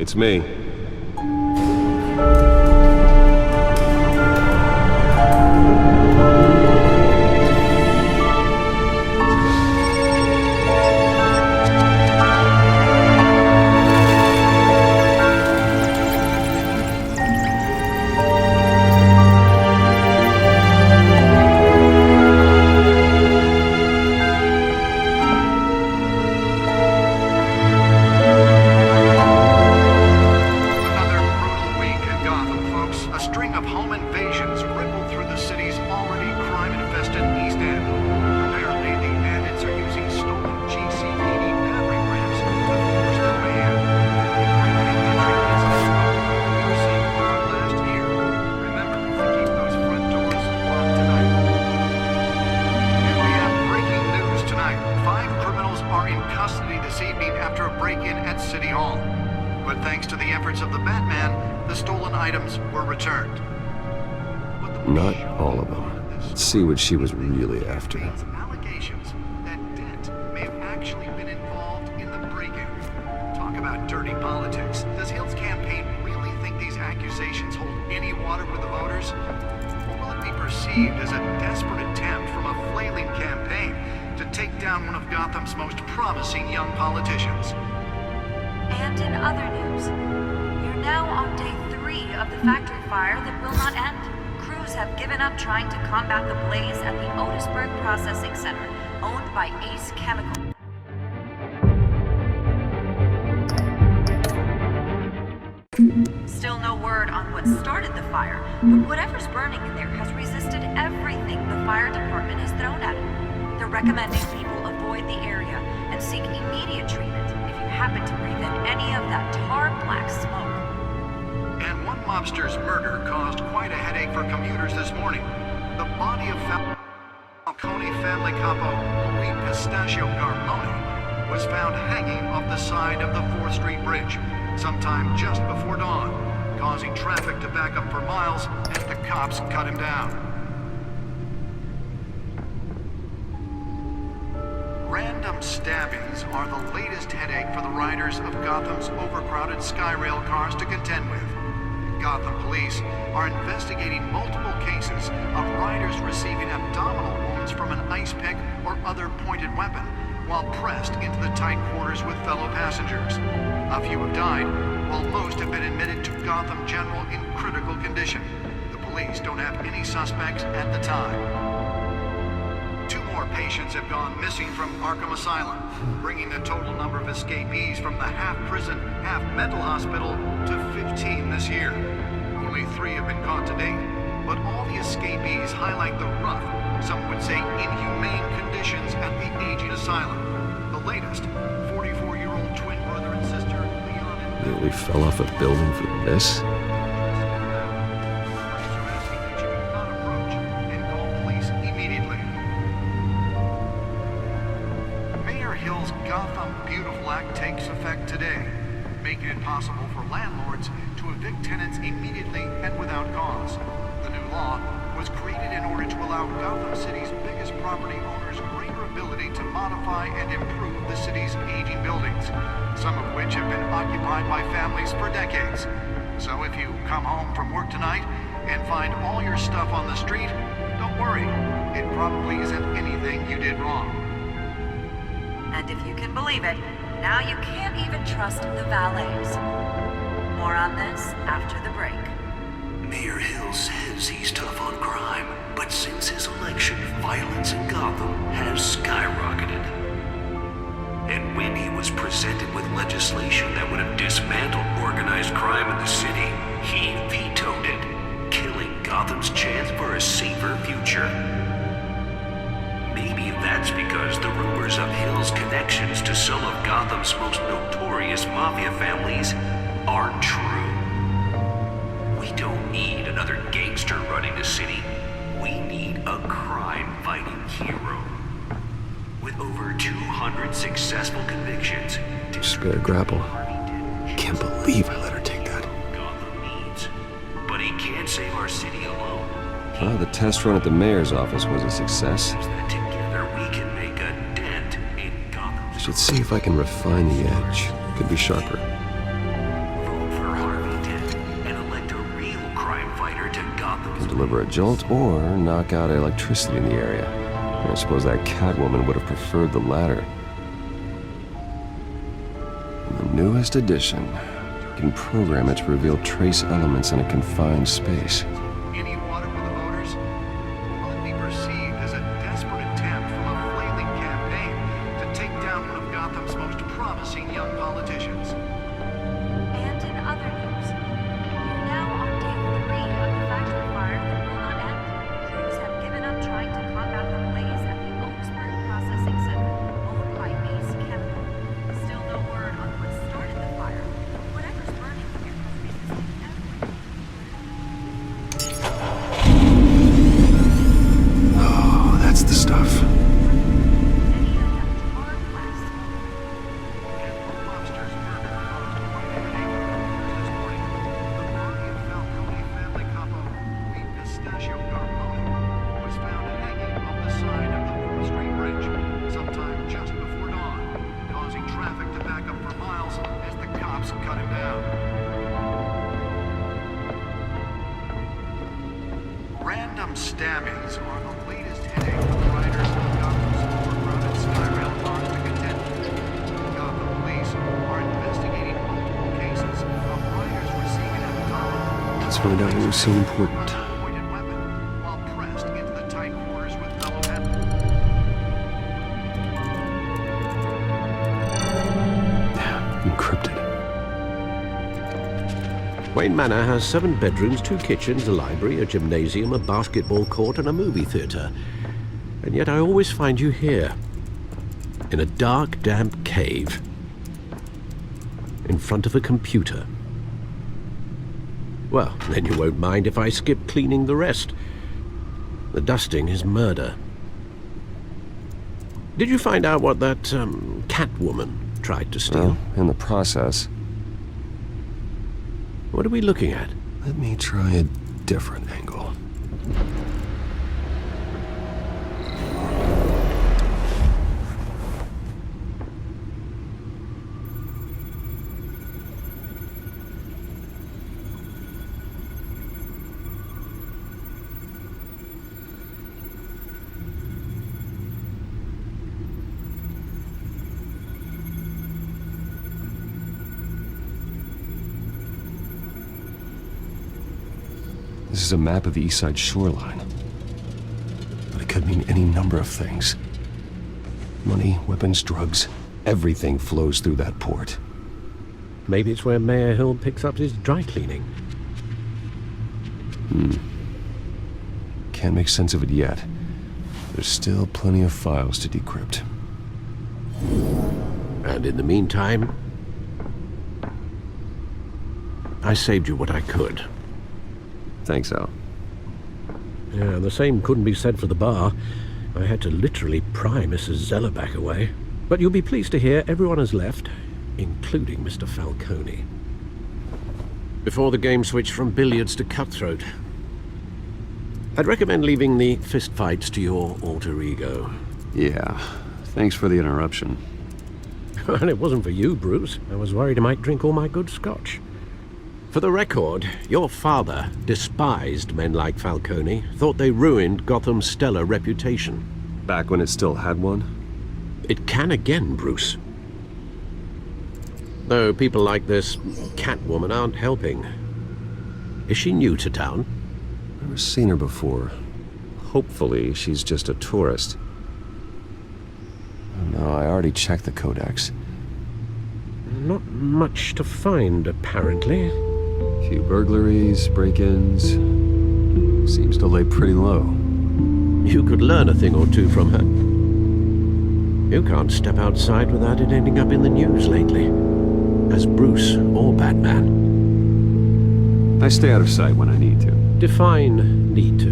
It's me. Not all of them. Let's see what she was really after. Allegations that Dent may have actually been involved in the break-in. Talk about dirty politics. Does Hill's campaign really think these accusations hold any water with the voters? Or will it be perceived as a desperate attempt from a flailing campaign to take down one of Gotham's most promising young politicians? And in other news, you're now on day 3 of the factory fire that will not end. Crews have given up trying to combat the blaze at the Otisburg Processing Center, owned by Ace Chemical. Still no word on what started the fire, but whatever's burning in there has resisted everything the fire department has thrown at it. They're recommending people avoid the area and seek immediate treatment if you happen to breathe in any of that tar black smoke. And one mobster's murder caused quite a headache for commuters this morning. The body of Falcone family capo Louis Pistachio Garmone was found hanging off the side of the 4th Street Bridge sometime just before dawn, causing traffic to back up for miles as the cops cut him down. Random stabbings are the latest headache for the riders of Gotham's overcrowded Skyrail cars to contend with. Gotham police are investigating multiple cases of riders receiving abdominal wounds from an ice pick or other pointed weapon while pressed into the tight quarters with fellow passengers. A few have died, while most have been admitted to Gotham General in critical condition. The police don't have any suspects at the time. 2 more patients have gone missing from Arkham Asylum, bringing the total number of escapees from the half-prison, half-mental hospital to 15 this year. Only 3 have been caught to date, but all the escapees highlight the rough, some would say inhumane conditions at the aging asylum. The latest, 44-year-old twin brother and sister, Leon and... Nearly fell off a building for this? Gotham Beautiful Act takes effect today, making it possible for landlords to evict tenants immediately and without cause. The new law was created in order to allow Gotham City's biggest property owners greater ability to modify and improve the city's aging buildings, some of which have been occupied by families for decades. So if you come home from work tonight and find all your stuff on the street, don't worry. It probably isn't anything you did wrong. And if you can believe it, now you can't even trust the valets. More on this after the break. Mayor Hill says he's tough on crime, but since his election, violence in Gotham has skyrocketed. And when he was presented with legislation that would have dismantled organized crime in the city, he vetoed it, killing Gotham's chance for a safer future. Maybe that's because the rumors of Hill's connections to some of Gotham's most notorious mafia families aren't true. We don't need another gangster running the city. We need a crime-fighting hero. With over 200 successful convictions... Spare grapple. Can't believe I let her take that. Gotham needs. But he can't save our city alone. Well, the test run at the mayor's office was a success. Together we can make a dent in Gotham. I should see if I can refine the edge. Could be sharper. deliver a jolt or knock out electricity in the area. I suppose that Catwoman would have preferred the latter. The newest edition. You can program it to reveal trace elements in a confined space. Any water with the voters? Will it be perceived as a desperate attempt from a flailing campaign to take down one of Gotham's most promising young politicians? And in other news, we're now on day 3 of the factory fire that will not end. Crews have given up trying to combat the blaze at the Oaksburg Processing Center, owned by Ace Chemical. Still no word on what started the fire. Whatever's burning here has resisted everything. Oh, that's the stuff. Any attempt or request. And lobsters murdered caused quite a headache this morning. The body of Falcone family couple, Louis Pistachio Carbone, was found hanging off the side of the 4th Street Bridge sometime just before dawn, causing traffic to back up for miles as the cops cut him down. Random stabbings are the latest headache for the riders of Gotham's overcrowded Skyrail cars to contend with. Gotham police are investigating multiple cases of riders receiving abdominal Let's find out what was so important. pointed weapon while pressed into the tight quarters with fellow men. Encrypted. Wayne Manor has 7 bedrooms, 2 kitchens, a library, a gymnasium, a basketball court, and a movie theatre. And yet I always find you here, in a dark, damp cave, in front of a computer. Well, then you won't mind if I skip cleaning the rest. The dusting is murder. Did you find out what that, Catwoman tried to steal? Well, in the process, What are we looking at? let me try a different angle. This is a map of the East Side shoreline. But it could mean any number of things. Money, weapons, drugs, everything flows through that port. Maybe it's where Mayor Hill picks up his dry cleaning. Can't make sense of it yet. There's still plenty of files to decrypt. And in the meantime, I saved you what I could. Thanks, Al. Yeah, the same couldn't be said for the bar. I had to literally pry Mrs. Zellerback away. But you'll be pleased to hear everyone has left, including Mr. Falcone. Before the game switched from billiards to cutthroat. I'd recommend leaving the fistfights to your alter ego. Yeah, thanks for the interruption. And it wasn't for you, Bruce. I was worried I might drink all my good scotch. For the record, your father despised men like Falcone, thought they ruined Gotham's stellar reputation. Back when it still had one? It can again, Bruce. Though people like this Catwoman aren't helping. Is she new to town? Never seen her before. Hopefully, she's just a tourist. No, I already checked the codex. Not much to find, apparently. Few burglaries, break-ins. Seems to lay pretty low. You could learn a thing or two from her. You can't step outside without it ending up in the news lately. As Bruce or Batman. I stay out of sight when I need to. Define need to.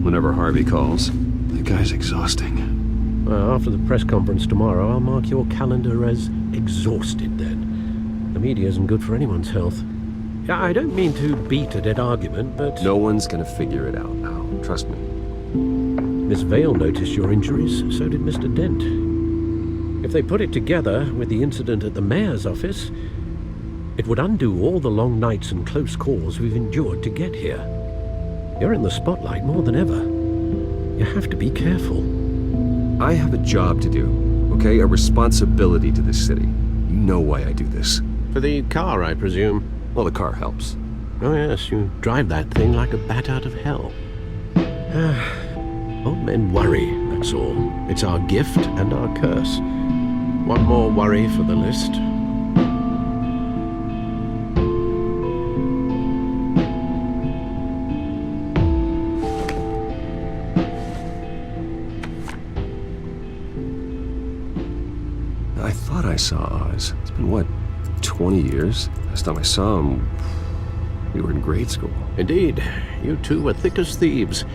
Whenever Harvey calls. That guy's exhausting. Well, after the press conference tomorrow, I'll mark your calendar as exhausted then. The media isn't good for anyone's health. I don't mean to beat a dead argument, but... No one's gonna figure it out now. Trust me. Miss Vale noticed your injuries, so did Mr. Dent. If they put it together with the incident at the mayor's office, it would undo all the long nights and close calls we've endured to get here. You're in the spotlight more than ever. You have to be careful. I have a job to do, okay? A responsibility to this city. You know why I do this. For the car, I presume. Well, the car helps. Oh yes, you drive that thing like a bat out of hell. Old men worry, that's all. It's our gift and our curse. One more worry for the list. I thought I saw Oz. It's been, what, 20 years? Last time I saw him, we were in grade school. Indeed, you two were thick as thieves.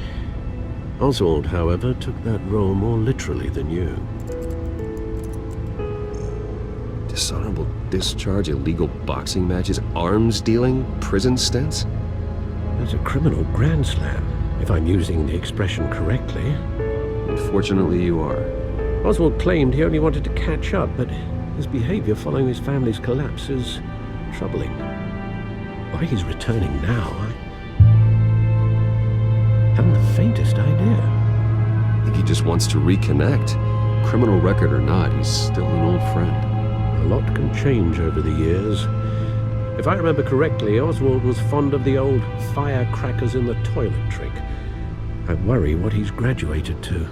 Oswald, however, took that role more literally than you. Dishonorable discharge, illegal boxing matches, arms dealing, prison stints? That's a criminal grand slam, if I'm using the expression correctly. Unfortunately, you are. Oswald claimed he only wanted to catch up, but his behavior following his family's collapse is troubling. Why he's returning now, I haven't the faintest idea. I think he just wants to reconnect. Criminal record or not, he's still an old friend. A lot can change over the years. If I remember correctly, Oswald was fond of the old firecrackers in the toilet trick. I worry what he's graduated to.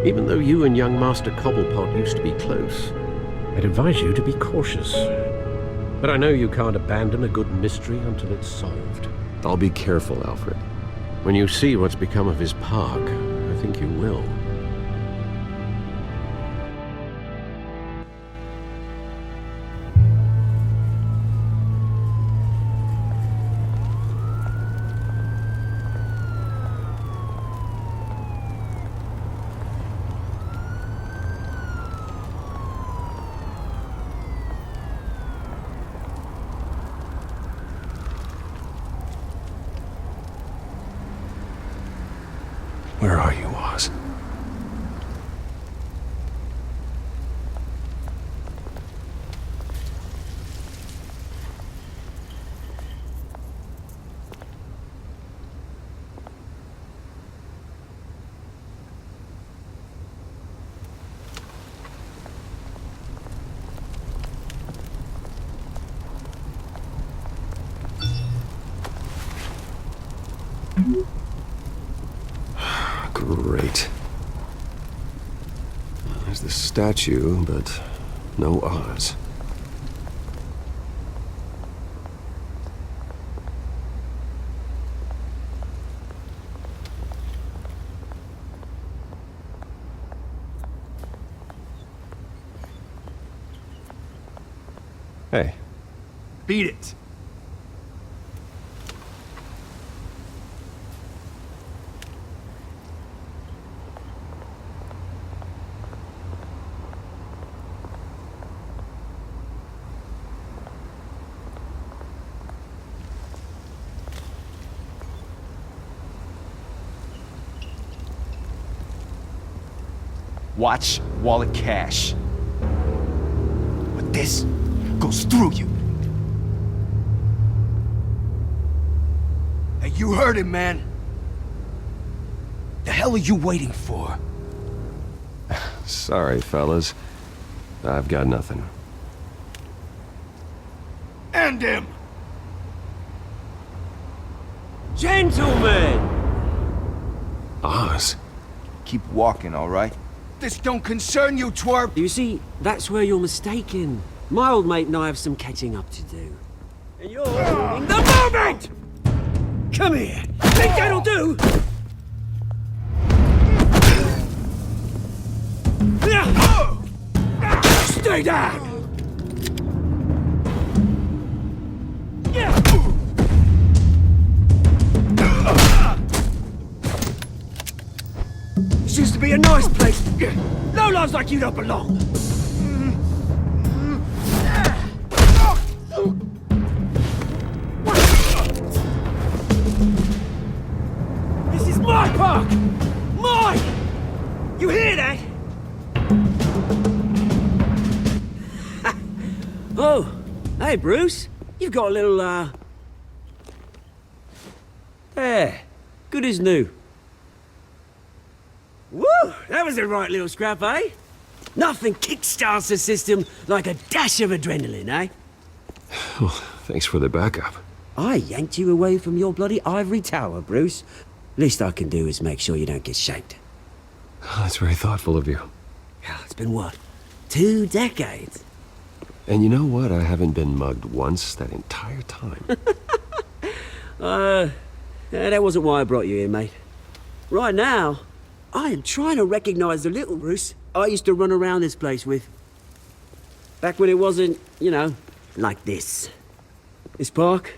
Even though you and young Master Cobblepot used to be close, I'd advise you to be cautious. But I know you can't abandon a good mystery until it's solved. I'll be careful, Alfred. When you see what's become of his park, I think you will. Where are you, Oz? Great. There's the statue, but no Oz. Hey. Beat it. Watch wallet cash. But this goes through you. Hey, you heard him, man. The hell are you waiting for? Sorry, fellas. I've got nothing. End him! Gentlemen! Oz? Keep walking, all right? This don't concern you, twerp! You see, that's where you're mistaken. My old mate and I have some catching up to do. And you're ruining the moment! Come here! Think that'll do? Stay down! This used to be a nice place. No lives like you don't belong. This is my park! Mine! You hear that? Oh, hey Bruce. You've got a little, There. Good as new. Woo! That was a right little scrap, eh? Nothing kickstarts the system like a dash of adrenaline, eh? Well, thanks for the backup. I yanked you away from your bloody ivory tower, Bruce. Least I can do is make sure you don't get shaped. Oh, that's very thoughtful of you. Yeah, it's been what? 2 decades? And you know what? I haven't been mugged once that entire time. That wasn't why I brought you here, mate. Right now, I am trying to recognize the little Bruce I used to run around this place with. Back when it wasn't, you know, like this. This park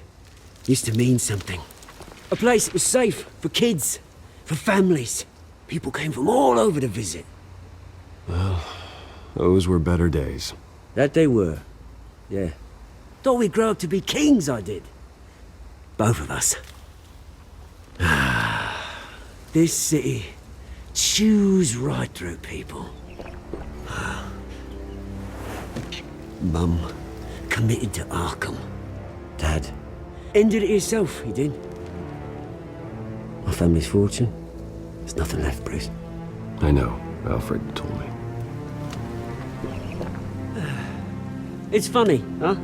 used to mean something. A place that was safe for kids, for families. People came from all over to visit. Well, those were better days. That they were, yeah. Thought we'd grow up to be kings, I did. Both of us. This city chews right through people. Mum committed to Arkham. Dad ended it himself, he did. My family's fortune, there's nothing left, Bruce. I know. Alfred told me. It's funny, huh?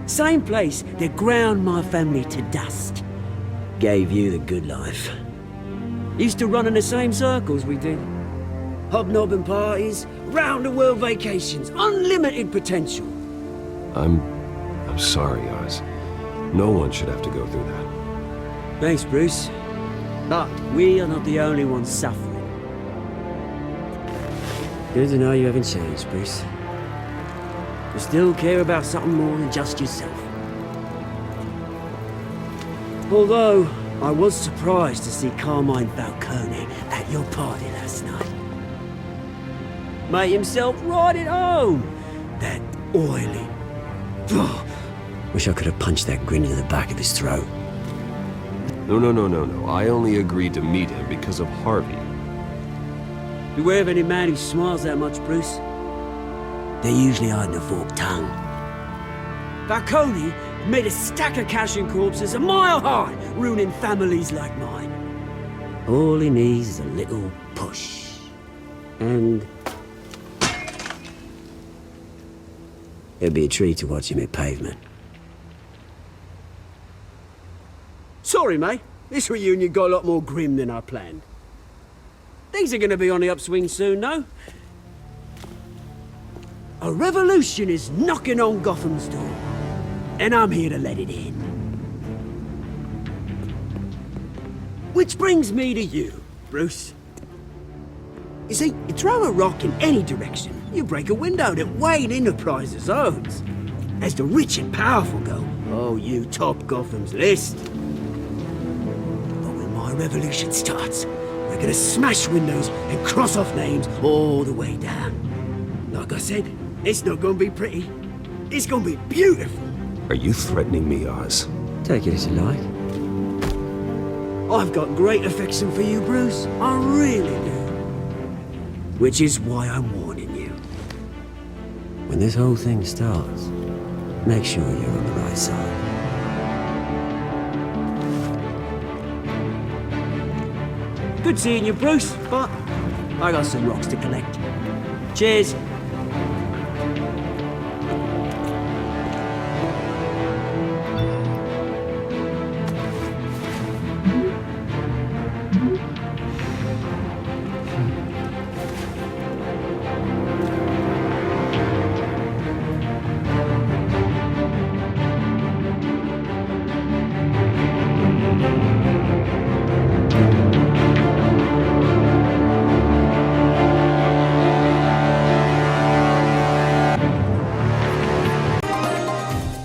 Same place that ground my family to dust gave you the good life. Used to run in the same circles we did. Hobnobbing parties, round-the-world vacations, unlimited potential. I'm sorry, Oz. No one should have to go through that. Thanks, Bruce. But we are not the only ones suffering. Good to know you haven't changed, Bruce. You still care about something more than just yourself. Although, I was surprised to see Carmine Falcone at your party last night. Made himself right at home. That oily... Wish I could have punched that grin into the back of his throat. No. I only agreed to meet him because of Harvey. Beware of any man who smiles that much, Bruce. They're usually hiding a forked tongue. Falcone made a stack of cash and corpses a mile high, ruining families like mine. All he needs is a little push. And... it'd be a treat to watch him hit pavement. Sorry, mate. This reunion got a lot more grim than I planned. Things are gonna be on the upswing soon, no? A revolution is knocking on Gotham's door, and I'm here to let it in. Which brings me to you, Bruce. You see, you throw a rock in any direction, you break a window that Wayne Enterprises owns. As the rich and powerful go, oh, you top Gotham's list. But when my revolution starts, we're gonna smash windows and cross off names all the way down. Like I said, it's not gonna be pretty. It's gonna be beautiful. Are you threatening me, Oz? Take it as you like. I've got great affection for you, Bruce. I really do. Which is why I'm warning you. When this whole thing starts, make sure you're on the right side. Good seeing you, Bruce, but I got some rocks to collect. Cheers.